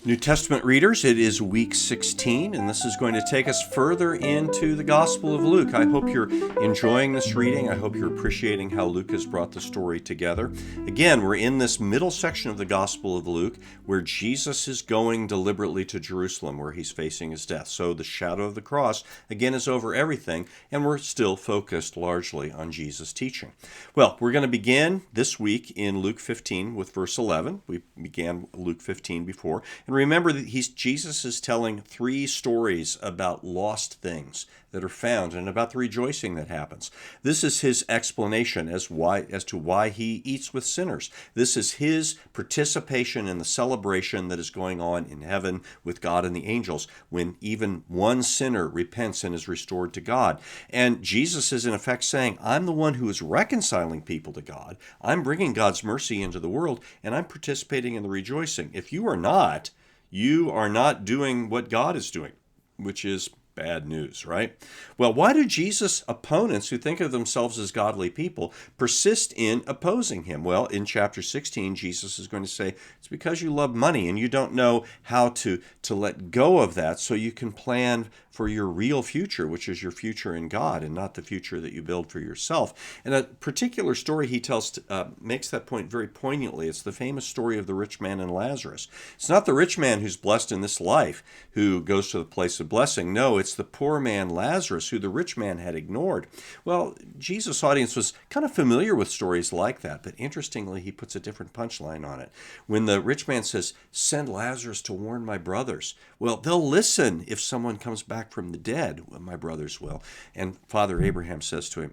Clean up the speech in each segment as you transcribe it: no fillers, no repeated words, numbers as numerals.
New Testament readers, it is week 16, and this is going to take us further into the Gospel of Luke. I hope you're enjoying this reading. I hope you're appreciating how Luke has brought the story together. Again, we're in this middle section of the Gospel of Luke where Jesus is going deliberately to Jerusalem, where he's facing his death. So the shadow of the cross, again, is over everything, and we're still focused largely on Jesus' teaching. Well, we're going to begin this week in Luke 15 with verse 11. We began Luke 15 before. And remember that Jesus is telling three stories about lost things that are found and about the rejoicing that happens. This is his explanation as to why he eats with sinners. This is his participation in the celebration that is going on in heaven with God and the angels when even one sinner repents and is restored to God. And Jesus is in effect saying, I'm the one who is reconciling people to God. I'm bringing God's mercy into the world, and I'm participating in the rejoicing. If you are not, you are not doing what God is doing, which is bad news, right? Well, why do Jesus' opponents, who think of themselves as godly people, persist in opposing him? Well, in chapter 16, Jesus is going to say, it's because you love money and you don't know how to let go of that so you can plan for your real future, which is your future in God and not the future that you build for yourself. And a particular story he tells makes that point very poignantly. It's the famous story of the rich man and Lazarus. It's not the rich man who's blessed in this life who goes to the place of blessing. No, it's the poor man Lazarus who the rich man had ignored. Well, Jesus' audience was kind of familiar with stories like that, but interestingly, he puts a different punchline on it. When the rich man says, send Lazarus to warn my brothers, well, they'll listen if someone comes back from the dead. Well, my brothers will. And Father Abraham says to him,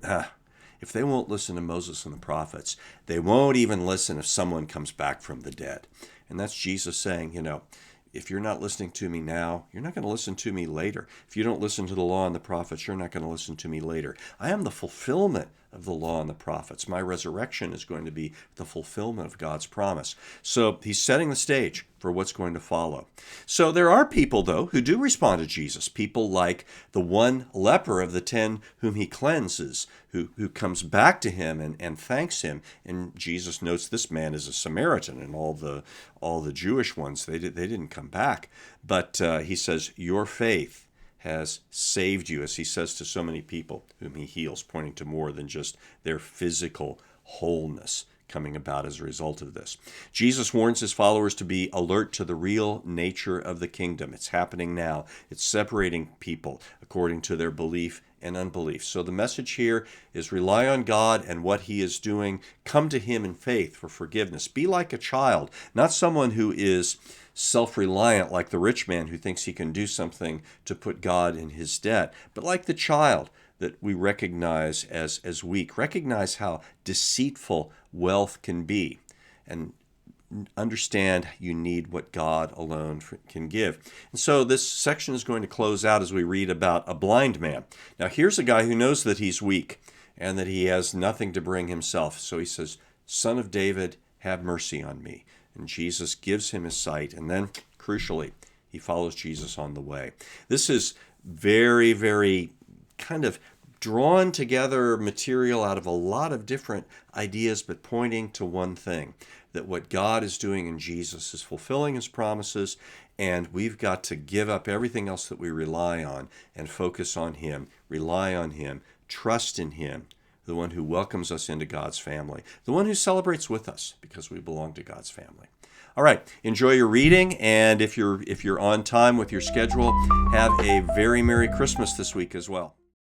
if they won't listen to Moses and the prophets, they won't even listen if someone comes back from the dead. And that's Jesus saying, if you're not listening to me now, you're not going to listen to me later. If you don't listen to the law and the prophets, you're not going to listen to me later. I am the fulfillment of the law and the prophets. My resurrection is going to be the fulfillment of God's promise. So he's setting the stage for what's going to follow. So there are people, though, who do respond to Jesus. People like the one leper of the 10 whom he cleanses, who comes back to him and thanks him. And Jesus notes this man is a Samaritan, and all the Jewish ones, they didn't come back. But he says, your faith has saved you, as he says to so many people whom he heals, pointing to more than just their physical wholeness coming about as a result of this. Jesus warns his followers to be alert to the real nature of the kingdom. It's happening now. It's separating people according to their belief and unbelief. So the message here is rely on God and what he is doing. Come to him in faith for forgiveness. Be like a child, not someone who is self-reliant like the rich man who thinks he can do something to put God in his debt, but like the child that we recognize as weak. Recognize how deceitful wealth can be and understand you need what God alone can give. And so this section is going to close out as we read about a blind man. Now here's a guy who knows that he's weak and that he has nothing to bring himself. So he says, Son of David, have mercy on me. And Jesus gives him his sight. And then, crucially, he follows Jesus on the way. This is very, very kind of drawn together material out of a lot of different ideas, but pointing to one thing, that what God is doing in Jesus is fulfilling his promises, and we've got to give up everything else that we rely on and focus on him, rely on him, trust in him, the one who welcomes us into God's family, the one who celebrates with us because we belong to God's family. All right, enjoy your reading, and if you're on time with your schedule, have a very Merry Christmas this week as well.